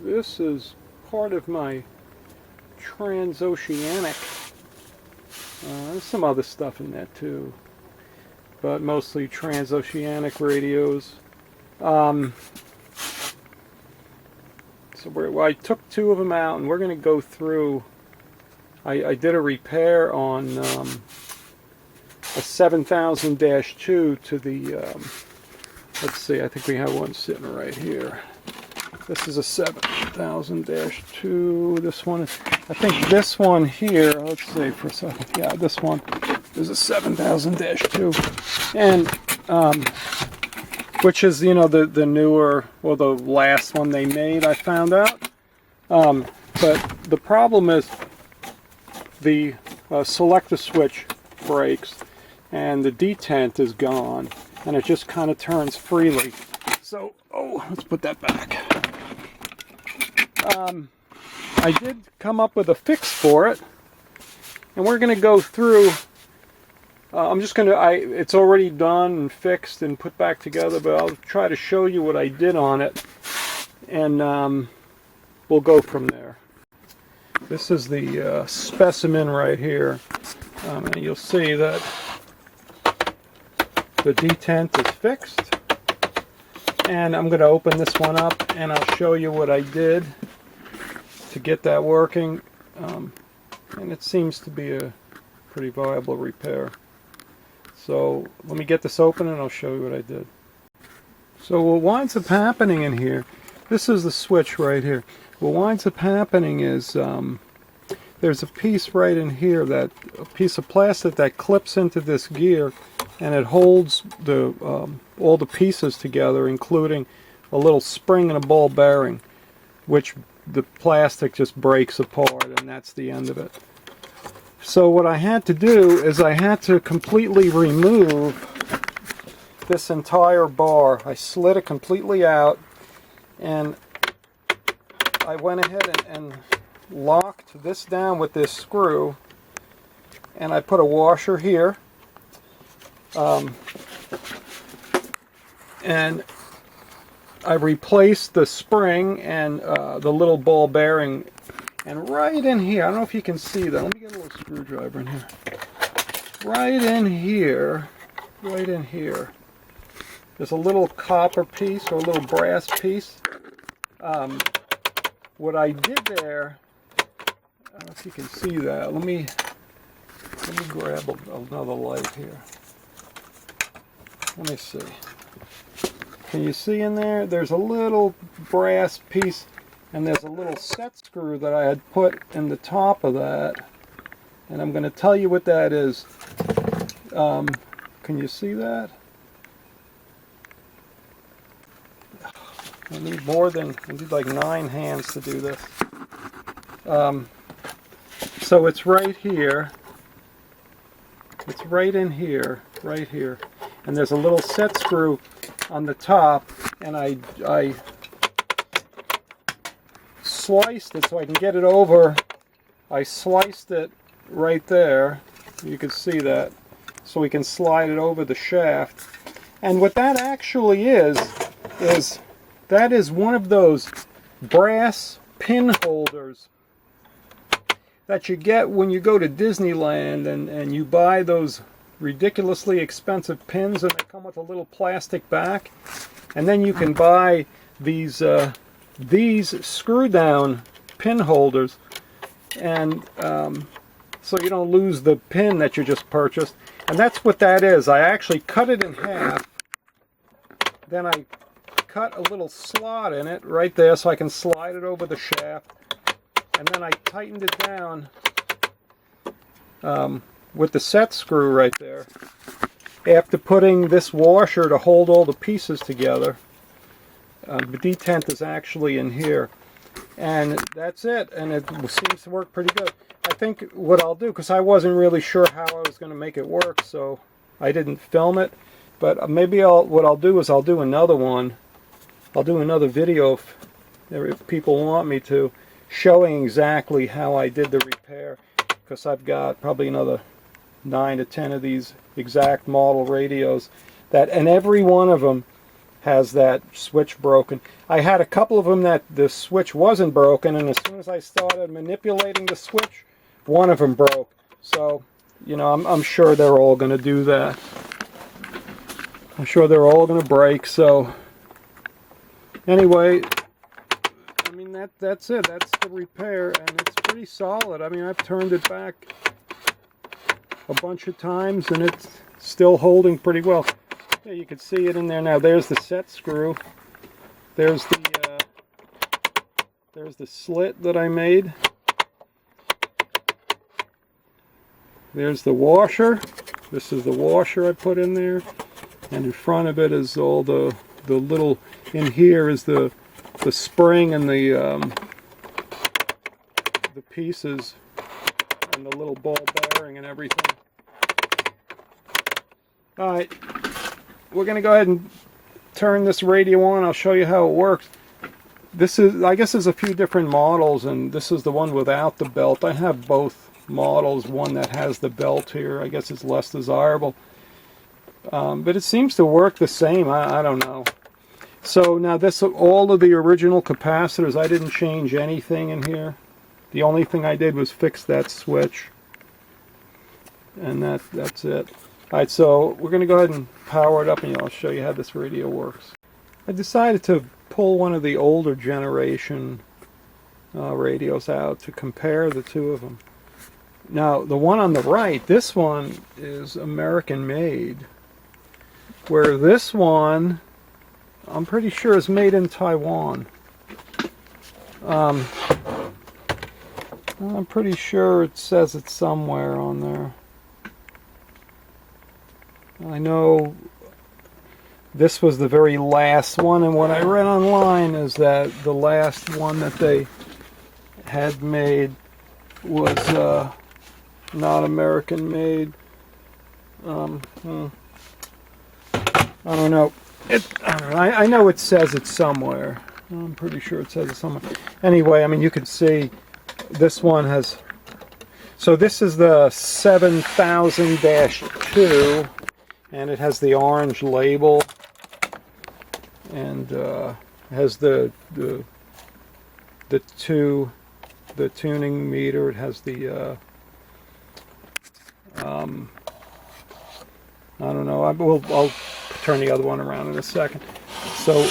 this is part of my Transoceanic. There's some other stuff in that too, but mostly Transoceanic radios. So I took two of them out, and we're going to go through. I did a repair on a 7000-2 to the, let's see, I think we have one sitting right here. This is a 7000-2, this one, I think this one here, let's see for a second, yeah, this one is a 7000-2, and, which is, you know, the newer, well, the last one they made, I found out, but the problem is, the selector switch breaks and the detent is gone, and it just kind of turns freely. So, let's put that back. I did come up with a fix for it, and we're going to go through. I'm just going to, it's already done and fixed and put back together, but I'll try to show you what I did on it, and we'll go from there. This is the specimen right here, and you'll see that the detent is fixed, and I'm going to open this one up and I'll show you what I did to get that working, and it seems to be a pretty viable repair. So let me get this open and I'll show you what I did. So what winds up happening in here, this is the switch right here. What winds up happening is there's a piece right in here, that a piece of plastic that clips into this gear, and it holds the all the pieces together, including a little spring and a ball bearing, which the plastic just breaks apart, and that's the end of it. So what I had to do is I had to completely remove this entire bar. I slid it completely out, and I went ahead and locked this down with this screw, and I put a washer here, and I replaced the spring and the little ball bearing, and right in here, I don't know if you can see that, let me get a little screwdriver in here, right in here, there's a little copper piece or a little brass piece. What I did there, I don't know if you can see that. Let me grab another light here. Let me see. Can you see in there? There's a little brass piece, and there's a little set screw that I had put in the top of that, and I'm going to tell you what that is. Can you see that? I need like 9 hands to do this. So it's right here. It's right in here, right here. And there's a little set screw on the top, and I sliced it so I can get it over. I sliced it right there. You can see that. So we can slide it over the shaft. And what that actually is that is one of those brass pin holders that you get when you go to Disneyland and you buy those ridiculously expensive pins, and they come with a little plastic back. And then you can buy these screw down pin holders, and so you don't lose the pin that you just purchased. And that's what that is. I actually cut it in half, then I cut a little slot in it right there so I can slide it over the shaft, and then I tightened it down with the set screw right there after putting this washer to hold all the pieces together. The detent is actually in here, and that's it, and it seems to work pretty good. I think what I'll do, because I wasn't really sure how I was going to make it work, so I didn't film it, but maybe what I'll do is I'll do another one. I'll do another video if people want me to, showing exactly how I did the repair, because I've got probably another 9 to 10 of these exact model radios, and every one of them has that switch broken. I had a couple of them that the switch wasn't broken, and as soon as I started manipulating the switch, one of them broke. So, you know, I'm sure they're all going to do that. I'm sure they're all going to break. So, anyway, I mean, that's it. That's the repair, and it's pretty solid. I mean, I've turned it back a bunch of times, and it's still holding pretty well. Yeah, you can see it in there now. There's the set screw. There's the slit that I made. There's the washer. This is the washer I put in there, and in front of it is all the little. In here is the spring and the pieces and the little ball bearing and everything. All right, we're gonna go ahead and turn this radio on. I'll show you how it works. This is, I guess there's a few different models, and this is the one without the belt. I have both models. One that has the belt here, I guess it's less desirable, but it seems to work the same. I don't know. So now this, all of the original capacitors, I didn't change anything in here. The only thing I did was fix that switch, and that's it. Alright, so we're going to go ahead and power it up, and I'll show you how this radio works. I decided to pull one of the older generation radios out to compare the two of them. Now, the one on the right, this one is American made, where this one, I'm pretty sure, is made in Taiwan. I'm pretty sure it says it somewhere on there. I know this was the very last one, and what I read online is that the last one that they had made was not American made. I don't know. I know it says it somewhere. I'm pretty sure it says it somewhere. Anyway, I mean, you can see this one has. So this is the 7000-2. And it has the orange label, and has the tuning meter. It has the I don't know. I'll turn the other one around in a second. So,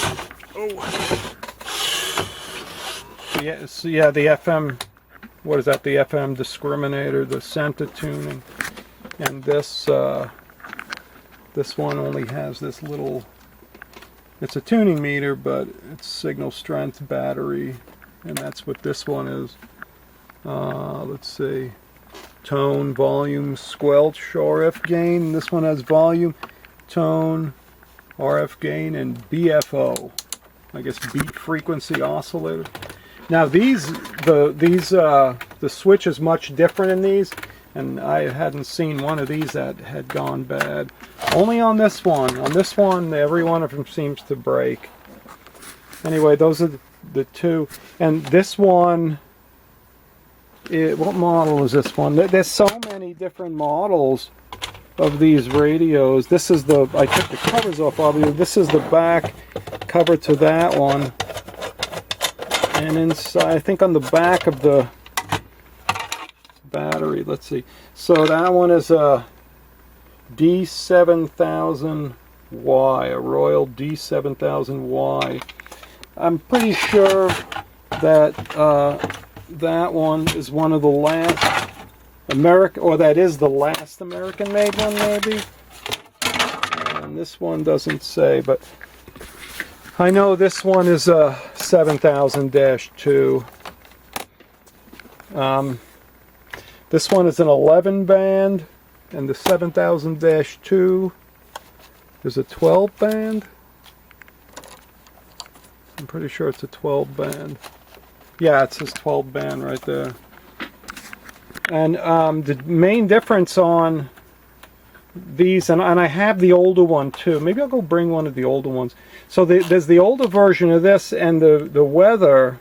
yeah, the FM. What is that? The FM discriminator, the center tuning, and this. This one only has this little, it's a tuning meter, but it's signal strength, battery, and that's what this one is. Let's see, tone, volume, squelch, RF gain. This one has volume, tone, RF gain, and BFO. I guess beat frequency oscillator. Now the switch is much different in these, and I hadn't seen one of these that had gone bad. Only on this one. On this one, every one of them seems to break. Anyway, those are the two. And this one, what model is this one? There's so many different models of these radios. This is the, I took the covers off of you. This is the back cover to that one. And inside, I think on the back of the battery, let's see. So that one is a D7000Y, a Royal D7000Y. I'm pretty sure that that one is one of the last that is the last American-made one, maybe. And this one doesn't say, but I know this one is a 7000-2. This one is an 11 band, and the 7000-2 is a 12 band. I'm pretty sure it's a 12 band. Yeah, it says 12 band right there. And the main difference on these, and I have the older one too. Maybe I'll go bring one of the older ones. So there's the older version of this, and the weather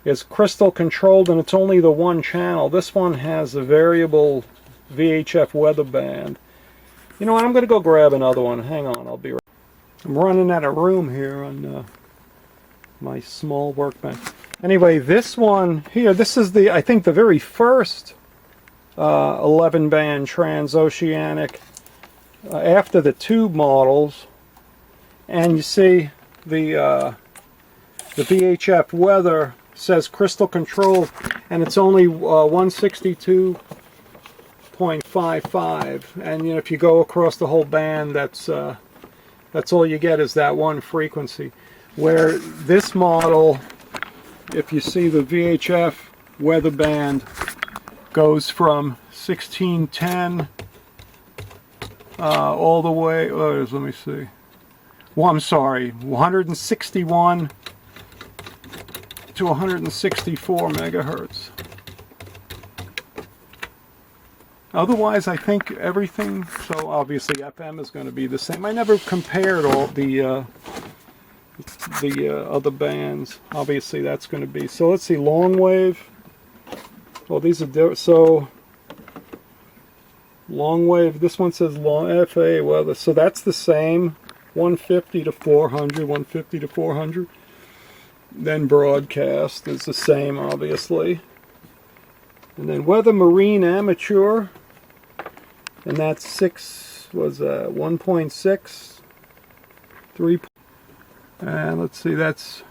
is crystal controlled, and it's only the one channel. This one has a variable VHF weather band. You know what, I'm going to go grab another one. Hang on, I'll be right back. I'm running out of room here on my small workbench. Anyway, this one here, this is the, I think, the very first 11-band Transoceanic after the tube models. And you see the VHF weather says crystal control, and it's only 162.55. And you know, if you go across the whole band, that's all you get is that one frequency. Where this model, if you see the VHF weather band, goes from 1610 all the way, let me see. Well, I'm sorry, 161 to 164 megahertz. Otherwise, I think everything, so obviously FM is going to be the same. I never compared all the other bands. Obviously, that's going to be, so let's see, long wave. Well, these are different. So long wave, this one says long FA weather, so that's the same. 150 to 400, 150 to 400. Then broadcast is the same, obviously. And then weather marine amateur, and that's 1.6, 3. And let's see, that's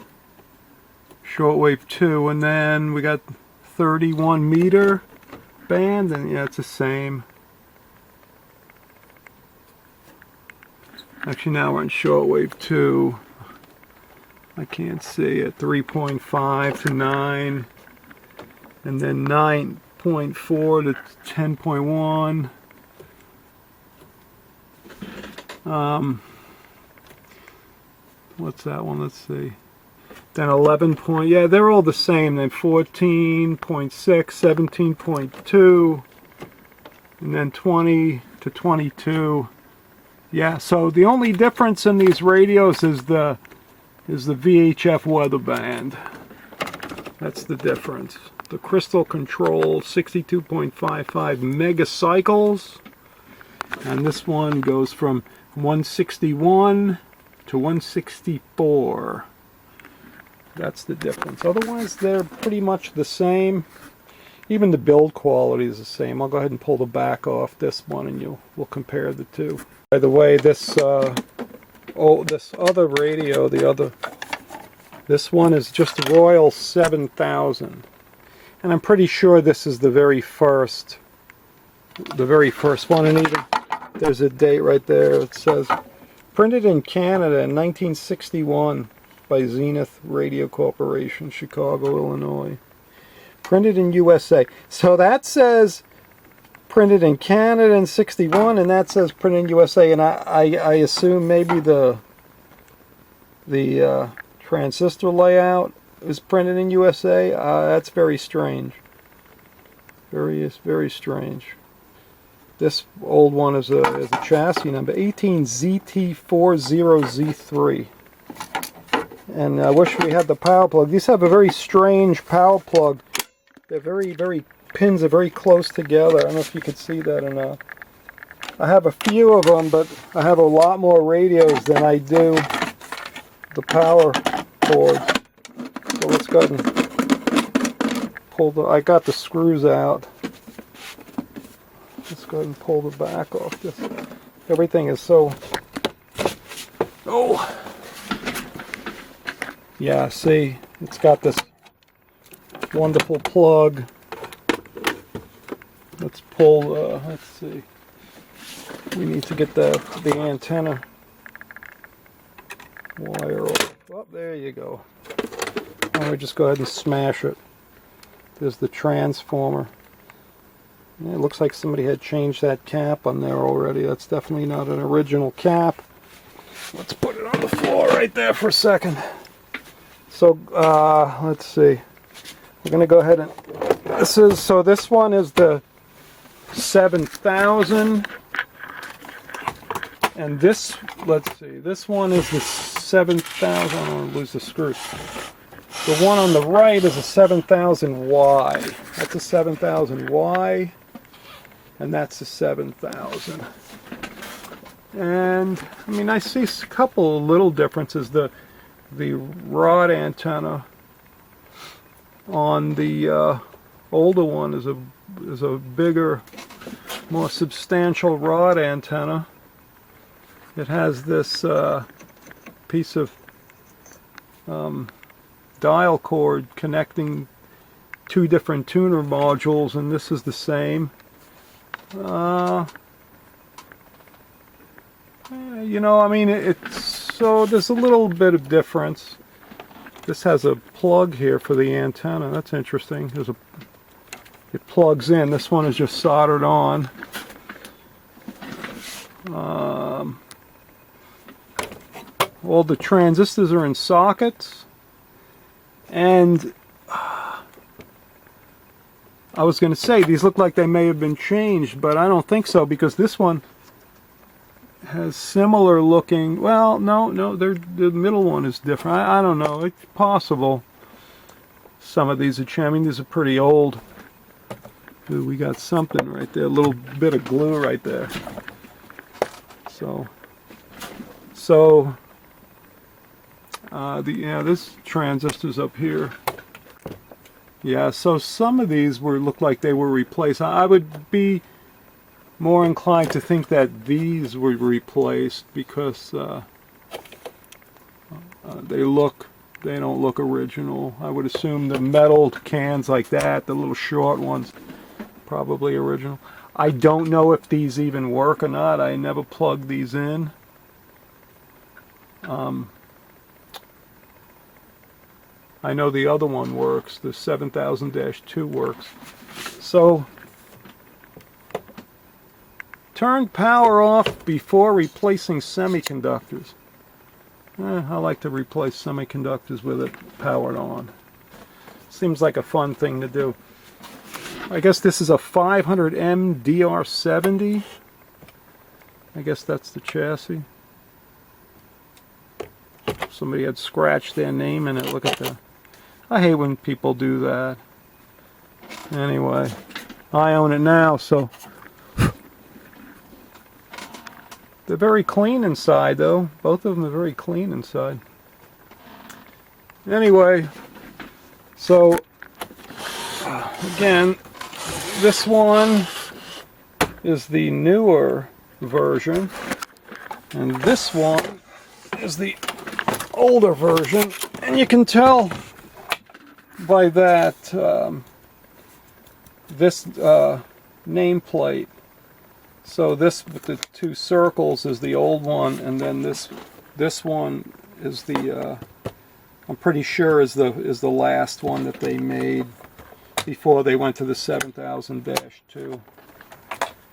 shortwave 2. And then we got 31 meter band, and yeah, it's the same. Actually, now we're in shortwave 2. I can't see it. 3.5 to 9, and then 9.4 to 10.1. What's that one? Let's see. Then 11 point. Yeah, they're all the same. Then 14.6, 17.2, and then 20 to 22. Yeah, so the only difference in these radios is the VHF weather band. That's the difference. The crystal control 62.55 megacycles, and this one goes from 161 to 164. That's the difference. Otherwise, they're pretty much the same. Even the build quality is the same. I'll go ahead and pull the back off this one, and we'll compare the two. By the way, this other radio, this one is just Royal 7000, and I'm pretty sure this is the very first one. And even there's a date right there. It says printed in Canada in 1961 by Zenith Radio Corporation, Chicago, Illinois. Printed in USA. So that says printed in Canada in 61, and that says printed in USA, and I assume maybe the transistor layout is printed in USA. That's very strange. Very strange. This old one is a chassis number 18ZT40Z3, and I wish we had the power plug. These have a very strange power plug. They're very pins are very close together. I don't know if you could see that or not. I have a few of them, but I have a lot more radios than I do the power cords. So let's go ahead and pull I got the screws out. Let's go ahead and pull the back off this. Everything is so... Oh! Yeah, see, it's got this wonderful plug. Let's pull, let's see. We need to get the antenna wire off. Oh, there you go. I'm going to just go ahead and smash it. There's the transformer. Yeah, it looks like somebody had changed that cap on there already. That's definitely not an original cap. Let's put it on the floor right there for a second. So, let's see. We're going to go ahead and... this one is the 7000. And this, let's see, this one is the 7000. I don't want to lose the screw. The one on the right is a 7000Y. That's a 7000Y. And that's a 7000. And I mean, I see a couple of little differences. The rod antenna on the older one is a bigger, more substantial rod antenna. It has this piece of dial cord connecting two different tuner modules, and this is the same. You know, I mean, so there's a little bit of difference. This has a plug here for the antenna. That's interesting. It plugs in. This one is just soldered on. All the transistors are in sockets, and I was going to say these look like they may have been changed, but I don't think so, because this one has similar looking. Well, no, the middle one is different. I don't know. It's possible some of these are changed. I mean, these are pretty old. Ooh, we got something right there, a little bit of glue right there. So this transistor's up here. Yeah, so some of these look like they were replaced. I would be more inclined to think that these were replaced, because they don't look original. I would assume the metal cans like that, the little short ones, probably original. I don't know if these even work or not. I never plugged these in. I know the other one works, the 7000-2 works. So, turn power off before replacing semiconductors. I like to replace semiconductors with it powered on. Seems like a fun thing to do. I guess this is a 500M DR70. I guess that's the chassis. Somebody had scratched their name in it. Look at that. I hate when people do that. Anyway, I own it now, so they're very clean inside, though. Both of them are very clean inside. Anyway, so again, this one is the newer version, and this one is the older version, and you can tell by that this nameplate. So this with the two circles is the old one, and then this one is the I'm pretty sure is the last one that they made before they went to the 7000-2.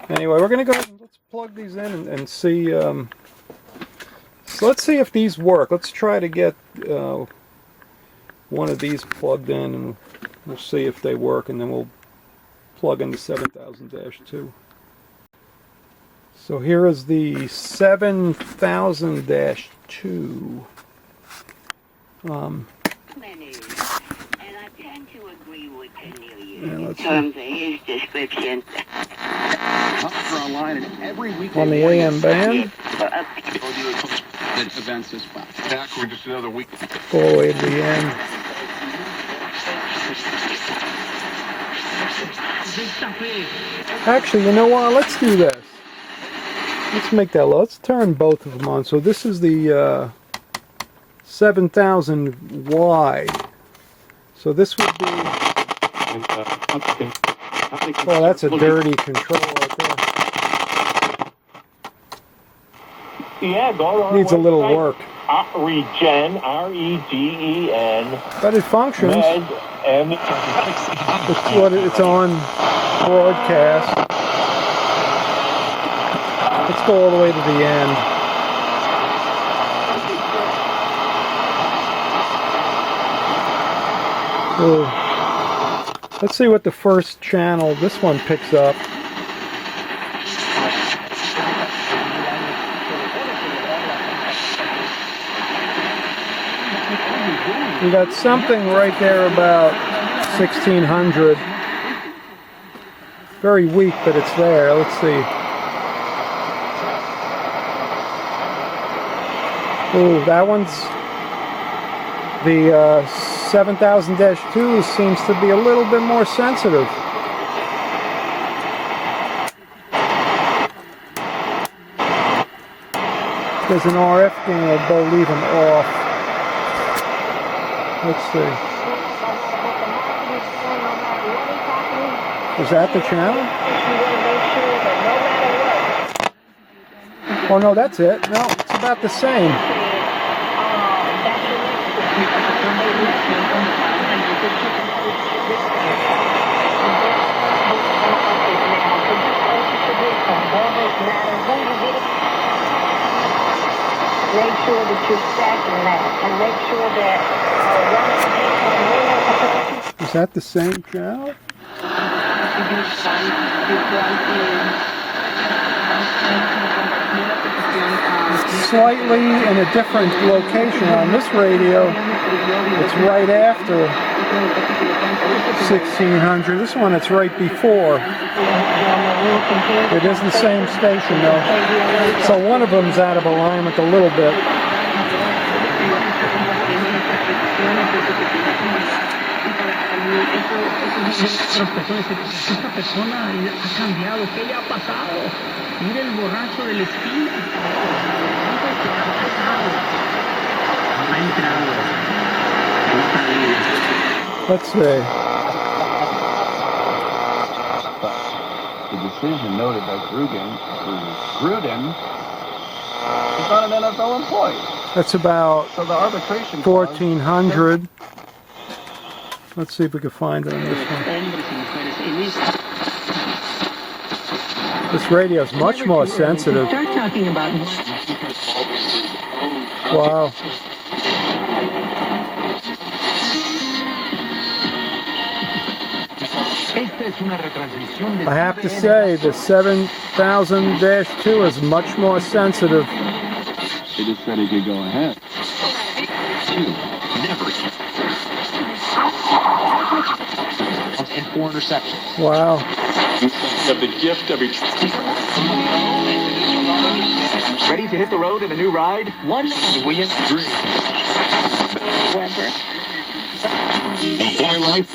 Anyway, we're gonna go ahead and let's plug these in and see. So let's see if these work. Let's try to get one of these plugged in, and we'll see if they work, and then we'll plug in the 7000-2. So here is the 7000-2. In terms of his description. On the AM band. Events as well. Back, we're just another week. Go all the way to the end. Actually, you know what? Let's do this. Let's make that low. Let's turn both of them on. So this is the 7000Y. So this would be. Oh, that's a dirty control right there. Yeah, go on. Needs a little work. Regen, R-E-G-E-N. But it functions. And it's on broadcast. Let's go all the way to the end. Ooh. Let's see what the first channel, this one, picks up. We got something right there about 1600. Very weak, but it's there. Let's see. Ooh, that one's the 7000-2 seems to be a little bit more sensitive. There's an RF thing, I'll leave them off. Let's see. Is that the channel? Oh no, that's it. No, it's about the same. Make sure that you're stacking that, and make sure that Is that the same channel? Slightly in a different location on this radio. It's right after 1600. This one, it's right before. It is the same station though. So one of them's out of alignment a little bit. Esta persona ha cambiado. ¿Qué le ha pasado? Mira el borracho del esquina. Ha entrado. Let's see. The decision noted by Gruden is not an NFL employee. That's about So the arbitration 1400. Let's see if we can find it on this one. This radio is much more sensitive. Start talking about. Wow. I have to say, the 7000-2 is much more sensitive. They just said he could go ahead. And 4 interceptions. Wow. Of the gift of each. Ready to hit the road in a new ride? One. William Green. Weber. Boy life.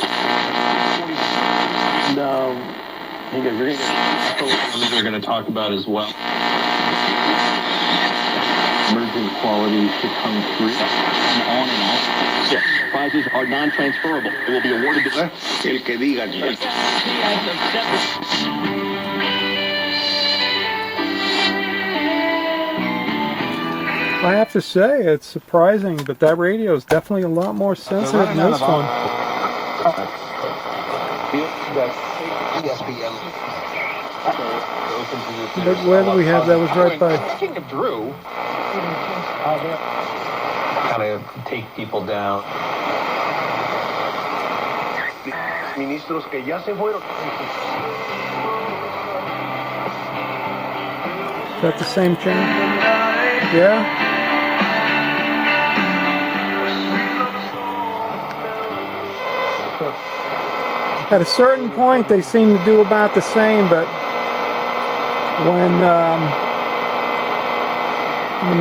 No. I think Green. They're going to talk about as well. Emerging qualities to come through. And on and off. So, prizes are non-transferable. It will be awarded to el que diga. I have to say, it's surprising, but that radio is definitely a lot more sensitive than this one. But where do we have that? Was right by. King of Drew. Kind of take people down. Ministros que ya se fueron. Is that the same channel? Yeah. At a certain point, they seem to do about the same, but when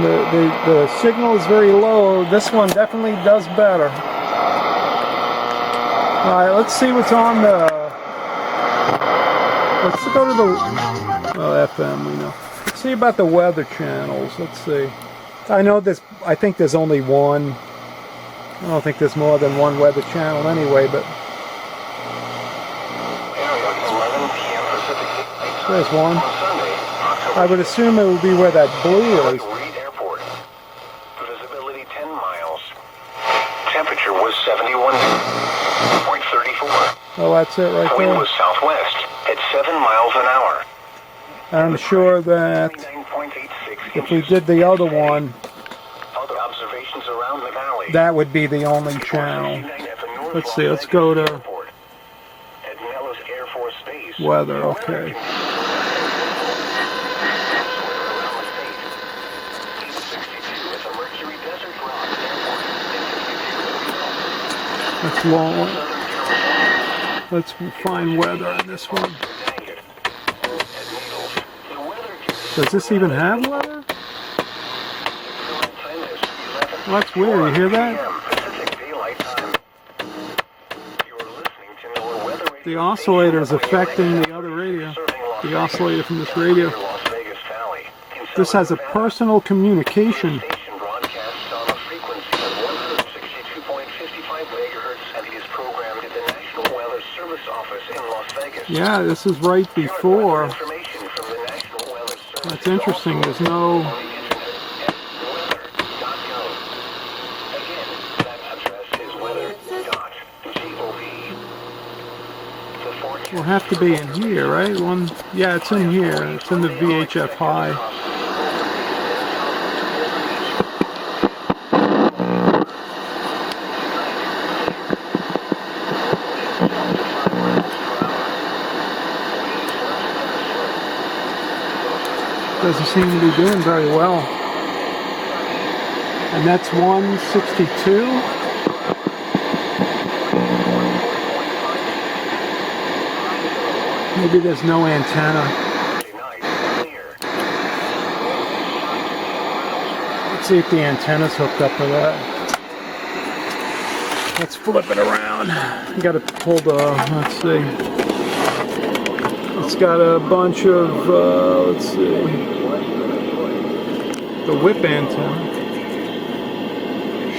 the signal is very low, this one definitely does better. All right, let's see what's on the. Let's go to the FM. We know. Let's see about the weather channels. Let's see. I know this. I think there's only one. I don't think there's more than one weather channel anyway, but. There's one. I would assume it would be where that blue is. Visibility 10 miles. Temperature was 71.34. Oh, that's it right Wind there. was southwest at 7 miles an hour. I'm sure that 39.86 if we did the other one, Other observations around the valley. that would be the only channel. Let's see, let's go to At Nellis Air Force Base. weather, okay. That's long. Let's find weather on this one. Does this even have weather? Well, that's weird. You hear that? Pacific Daylight Time. You're listening to NOAA Weather Radio. The oscillator is affecting the other radio. The oscillator from this radio. Las Vegas Valley. This has a personal communication. Station broadcasts on a frequency of 162.55 megahertz and is programmed at the National Weather Service Office in Las Vegas. Yeah, this is right before. Information from the National Weather Service. That's interesting. There's no. On the internet at weather.gov. Again, that address is weather.gov. The forecast. Will have to be in here, right? Yeah, it's in here. It's in the VHF high. Doesn't seem to be doing very well. And that's 162. Maybe there's no antenna. Let's see if the antenna's hooked up to that. Let's flip it around. You gotta pull the, let's see. It's got a bunch of, let's see, the whip antenna.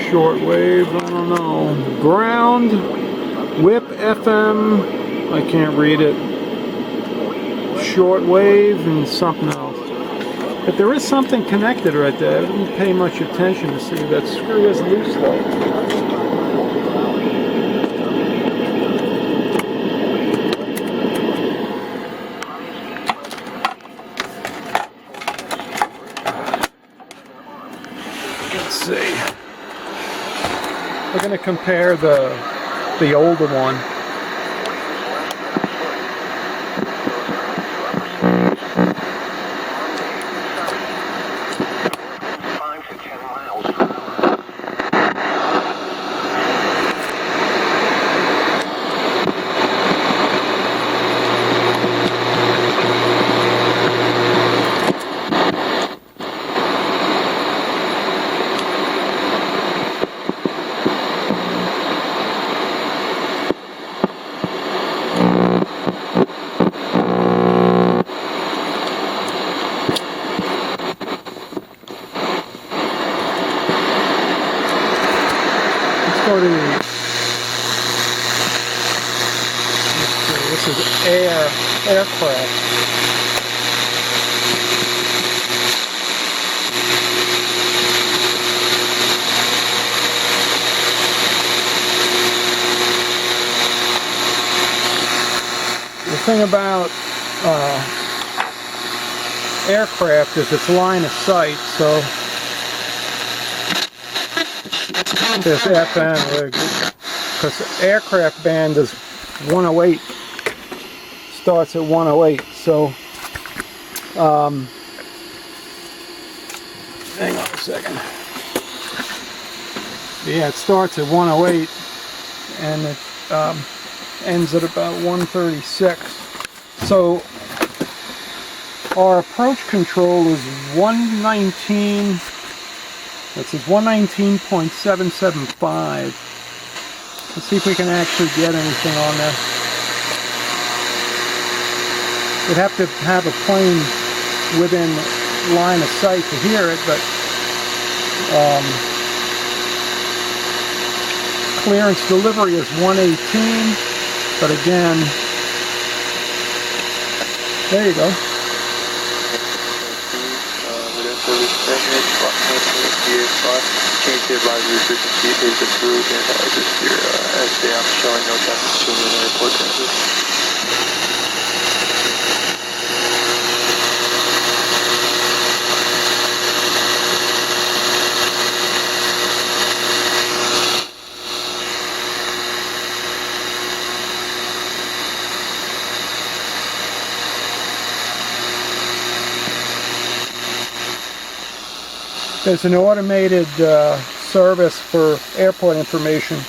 Shortwave, I don't know. Ground, whip, FM, I can't read it. Shortwave and something else. But there is something connected right there. I didn't pay much attention to see that screw is loose though. Let's see. We're going to compare the older one. This is aircraft. The thing about aircraft is it's line of sight, so there's FM, because aircraft band is 108, starts at 108, so hang on a second. Yeah, it starts at 108 and it ends at about 136. So our approach control is 119. That says 119.775. Let's see if we can actually get anything on there. We'd have to have a plane within line of sight to hear it, but clearance delivery is 118. But again, there you go. Change the advisory frequency is approved, and just your SDM showing no chances to the airport transit. There's an automated service for airport information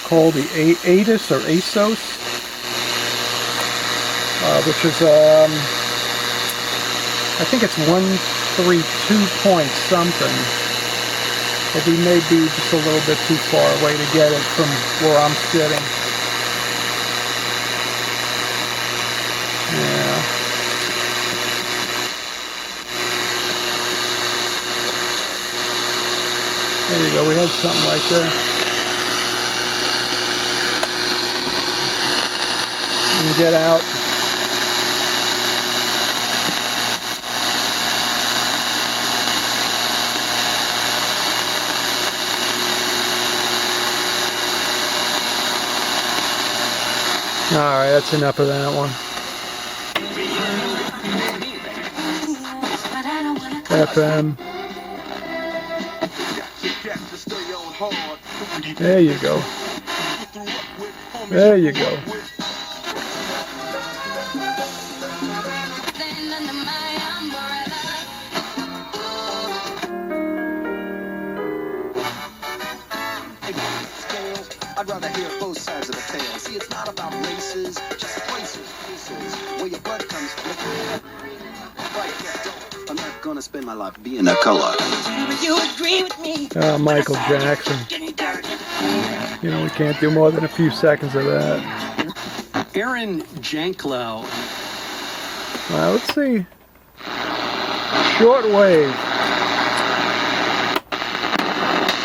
called the ATIS or ASOS, which is, I think it's 132 point something. But he may be just a little bit too far away to get it from where I'm sitting. Yeah. There you go, we had something right there. And get out. Alright, that's enough of that one. FM. There you go. There you go. I'd rather hear both sides of the tale. See, it's not about races, just places, where your blood comes from. I'm not gonna spend my life being a color. Michael Jackson. You know, we can't do more than a few seconds of that. Aaron Janklow. Let's see. Shortwave.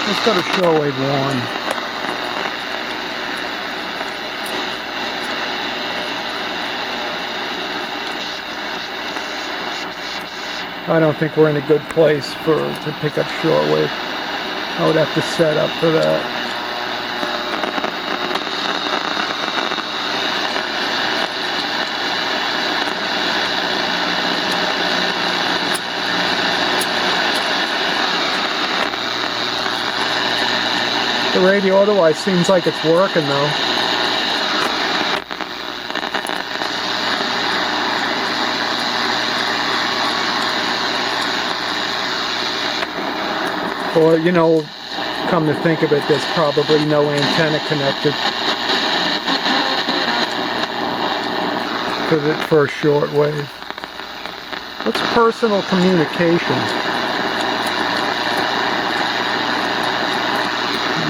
Let's go to shortwave 1. I don't think we're in a good place to pick up shortwave. I would have to set up for that. The radio otherwise seems like it's working though. Or, you know, come to think of it, there's probably no antenna connected for a shortwave. What's personal communication?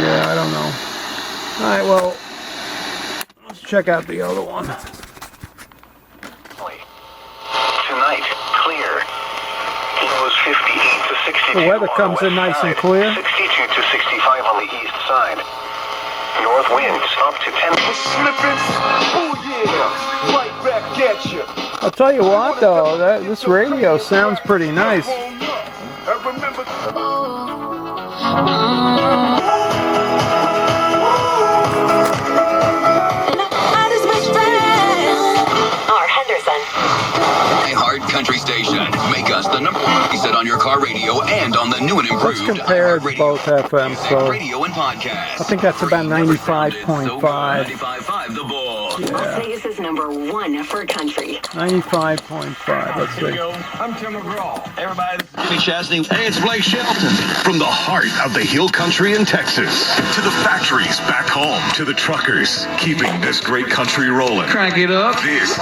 Yeah, I don't know. Alright, well, let's check out the other one. Tonight, clear. Lows 58 to 62. The weather comes in nice and clear. 62 to 65 on the east side. North winds up to 10. Slipping. Oh yeah. Right back at you. I'll tell you what though, this radio sounds pretty nice. I remember. Hard country station. Make us the number one. He said on your car radio and on the new and improved. Let's compare both FM. So radio and podcast. I think that's about 95.5. 95.5 the ball. Yeah. Las Vegas is #1 for country. 95.5. Let's see. I'm Tim McGraw. Everybody. Hey, Chastity. Hey, it's Blake Shelton. From the heart of the hill country in Texas to the factories back home to the truckers keeping this great country rolling. Crank it up. This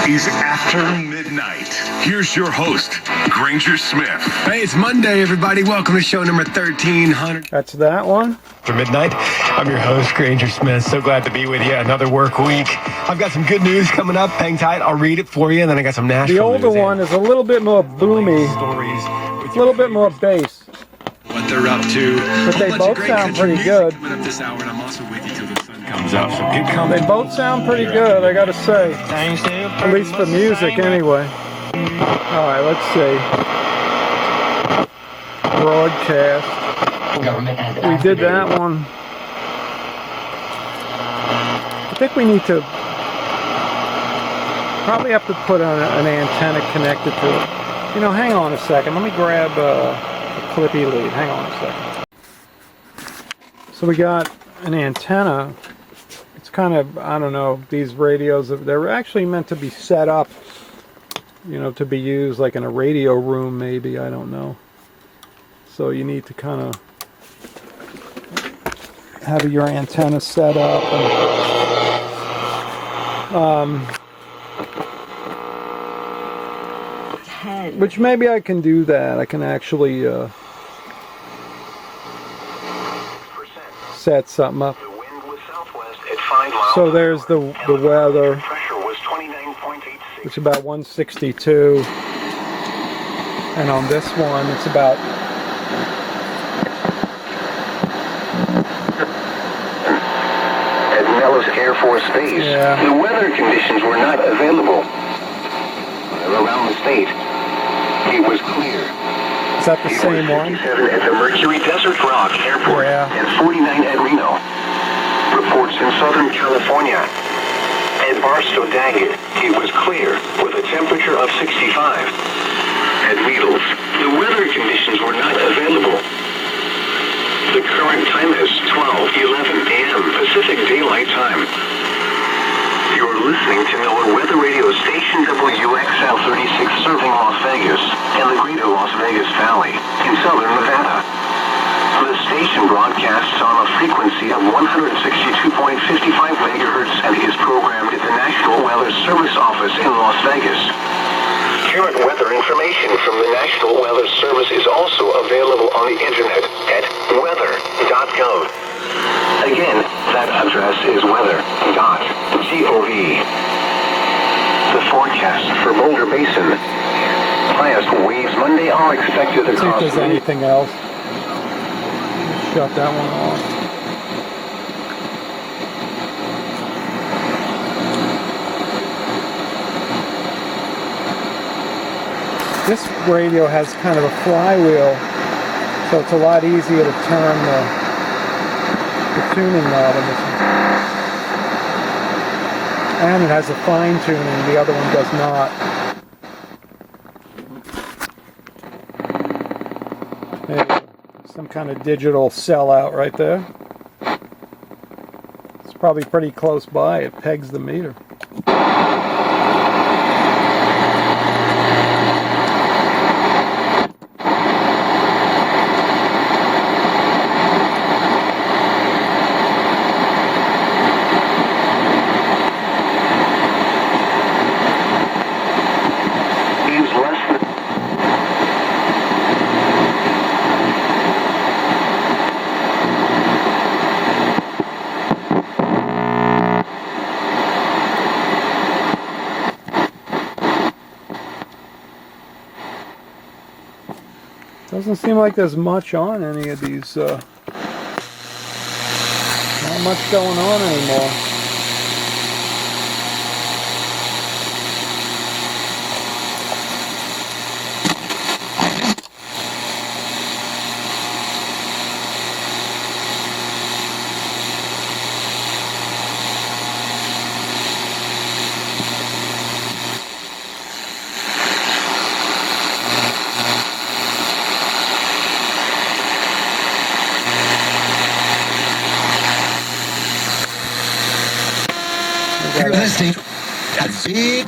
is After Midnight. Here's your host, Granger Smith. Hey, it's Monday, everybody. Welcome to show number 1300. That's that one. After Midnight. I'm your host, Granger Smith. So glad to be with you. Another work week. I've got some good news coming up. Hang tight. I'll read it for you. And then I got some Nashville The older news one is a little bit more boomy. Stories. A little bit more bass. What they're up to. But they both sound pretty good. Coming up this hour, and I'm also with you till the sun comes up. So get coming. They both sound pretty good, I gotta say. At least for music, anyway. Alright, let's see. Broadcast. We did that one. I think we need to probably have to put an antenna connected to it. You know, hang on a second. Let me grab a clippy lead. Hang on a second. So we got an antenna. It's kind of, I don't know, these radios, they're actually meant to be set up, you know, to be used like in a radio room maybe, I don't know. So you need to kind of have your antenna set up. Which maybe I can do that. I can actually set something up. The wind was southwest at 5 miles. So there's the weather. Pressure was 29.86. It's about 162. And on this one, it's about at Nellis Air Force Base, the weather conditions were not available. Around the state, it was clear. Is that the same one? 57 at the Mercury Desert Rock Airport and 49 at Reno. Reports in Southern California. At Barstow Daggett, it was clear with a temperature of 65. At Needles, the weather conditions were not available. The current time is 12:11 a.m. Pacific Daylight Time. You're listening to NOAA Weather Radio Station WXL 36 serving Las Vegas and the greater Las Vegas Valley in southern Nevada. The station broadcasts on a frequency of 162.55 megahertz and is programmed at the National Weather Service Office in Las Vegas. Current weather information from the National Weather Service is also available on the internet at weather.gov. Again, that address is weather.gov. The forecast for Boulder Basin. Highest waves Monday are expected Let's see if across there's anything else. Shut that one off. This radio has kind of a flywheel, so it's a lot easier to turn the tuning knob on this one. And it has a fine tuning, the other one does not. There you go. Some kind of digital sellout right there. It's probably pretty close by, it pegs the meter. Doesn't seem like there's much on any of these, not much going on anymore. You're listening. That's big.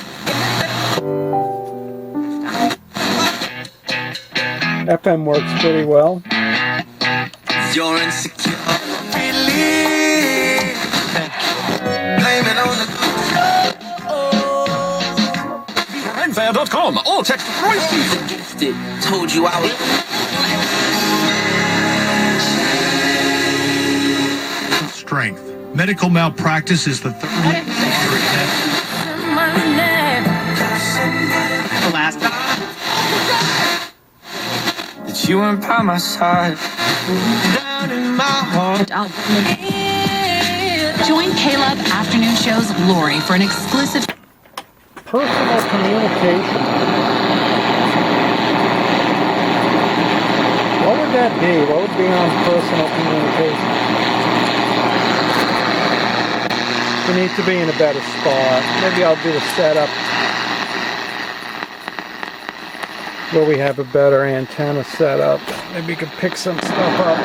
FM works pretty well. You're insecure. Really? Blame it on the Renfair.com. All text royalties. Gifted. Told you I was. Strength. Medical malpractice is the third. Last time that you weren't by my side, down in my heart. Join Caleb Afternoon Show's Lori for an exclusive personal communication. What would that be? What would be on personal communication? We need to be in a better spot. Maybe I'll do a setup where we have a better antenna setup. Maybe we could pick some stuff up.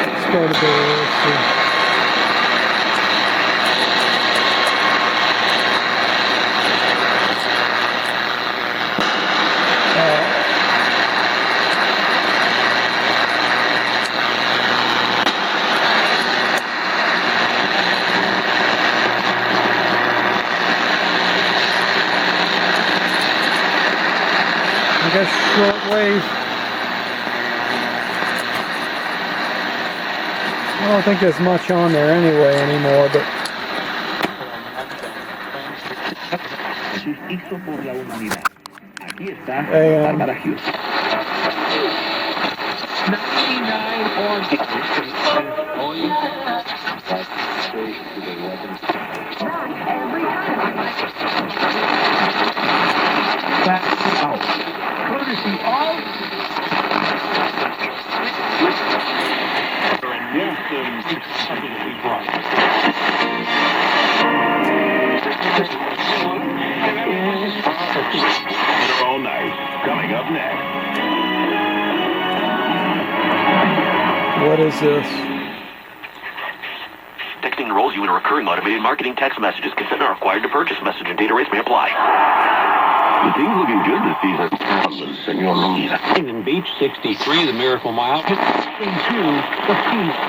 Let's go to the guess shortwave. I don't think there's much on there anyway anymore, but AM. Courtesy of All night. Coming up next. What is this? Texting enrolls you in a recurring automated marketing text messages. Consent are required to purchase. Message and data rates may apply. The thing's looking good this season. Senor Luisa. In Beach 63, the Miracle Mile. into the piece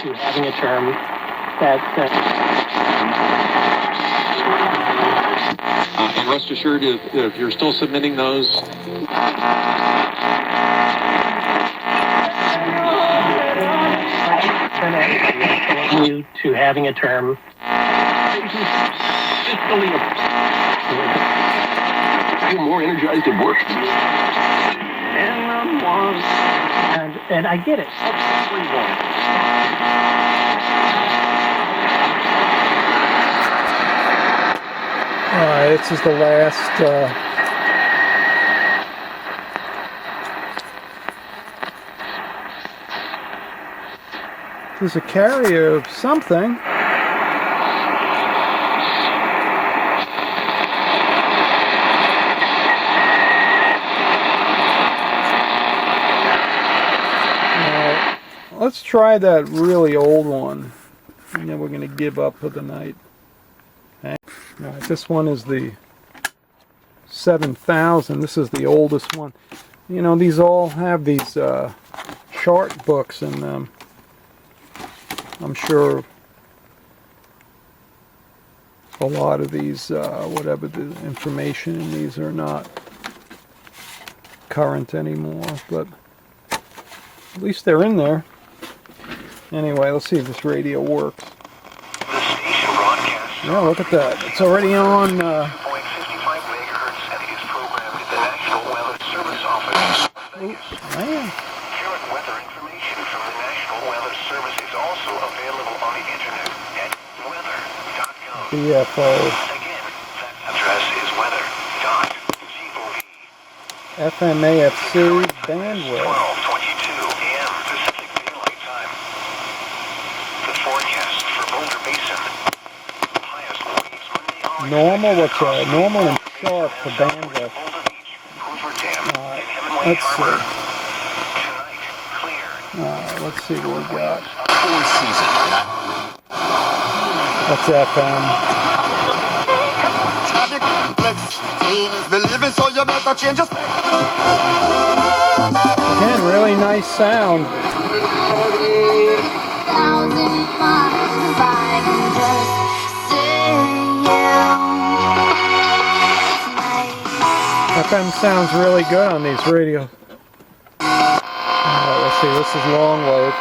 to having a term that And rest assured, if you're still submitting those, you to having a term Feel more energized at work. and I get it. Alright, this is the last there's a carrier of something. Let's try that really old one, and then we're going to give up for the night. Okay. Alright, this one is the 7000. This is the oldest one. You know, these all have these chart books in them. I'm sure a lot of these, whatever the information in these are not current anymore, but at least they're in there. Anyway, let's see if this radio works. Yeah, look at that. It's already on. Man. Current weather information from the National Weather Service is also available on the internet at weather.gov. BFO. Again, that address is weather.gov. FMAFC bandwidth. 12:22 a.m. Pacific Daylight Time. The forecast for Boulder Basin. Highest waves Monday on. Normal, what's that? Normal and sharp for bandwidth. Let's see. Let's see what we got. What's FM? Again, really nice sound. FM sounds really good on these radios. Let's see, this is long wave.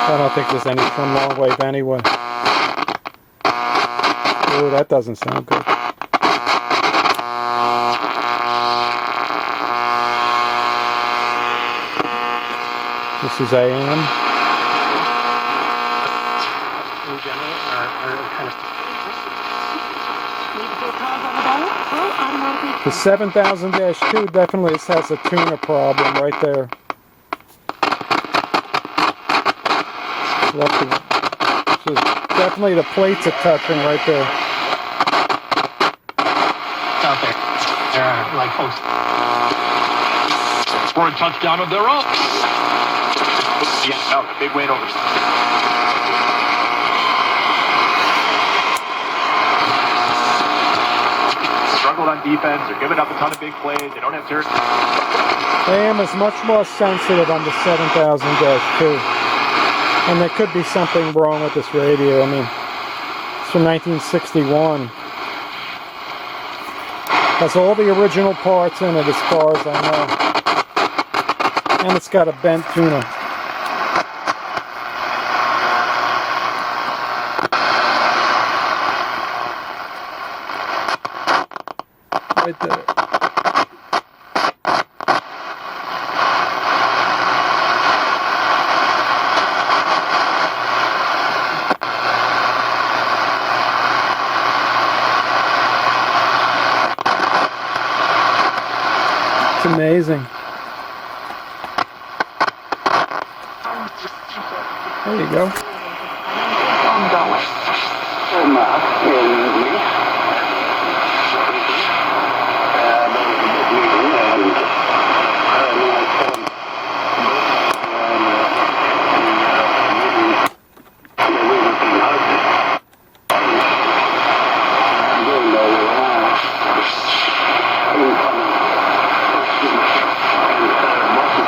I don't think there's any from long wave anyway. Ooh, that doesn't sound good. This is AM. The 7000-2 definitely has a tuner problem right there. So definitely the plates are touching right there. Out there. Like folks. For a touchdown of their own. Yeah, no, big win over. Struggled on defense. They're giving up a ton of big plays. They don't have turn. AM is much more sensitive on the 7000-2. And there could be something wrong with this radio. I mean, from 1961. Has all the original parts in it as far as I know. And it's got a bent tuner. Right there. It's amazing. There you go.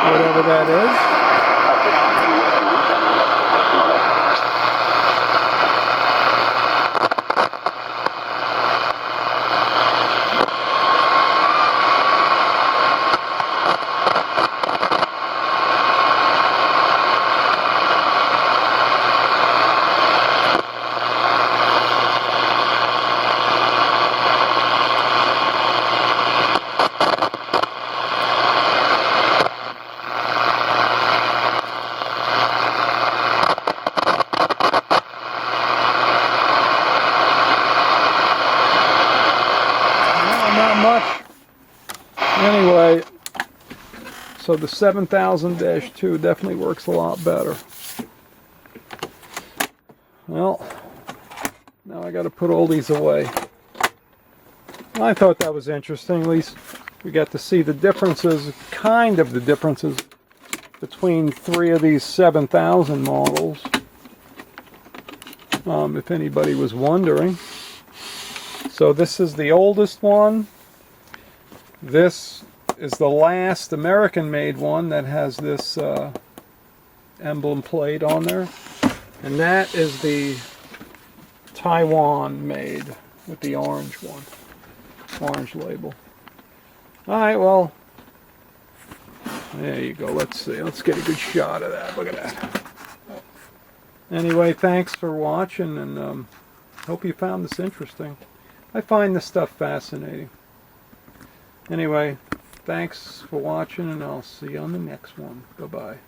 Whatever that is. Not much. Anyway, so the 7000-2 definitely works a lot better. Well, now I got to put all these away. I thought that was interesting. At least we got to see the differences, kind of the differences between 3 of these 7000 models. If anybody was wondering. So this is the oldest one. This is the last American-made one that has this emblem plate on there. And that is the Taiwan-made with the orange one. Orange label. Alright, well, there you go. Let's see. Let's get a good shot of that. Look at that. Anyway, thanks for watching, and hope you found this interesting. I find this stuff fascinating. Anyway, thanks for watching, and I'll see you on the next one. Bye-bye.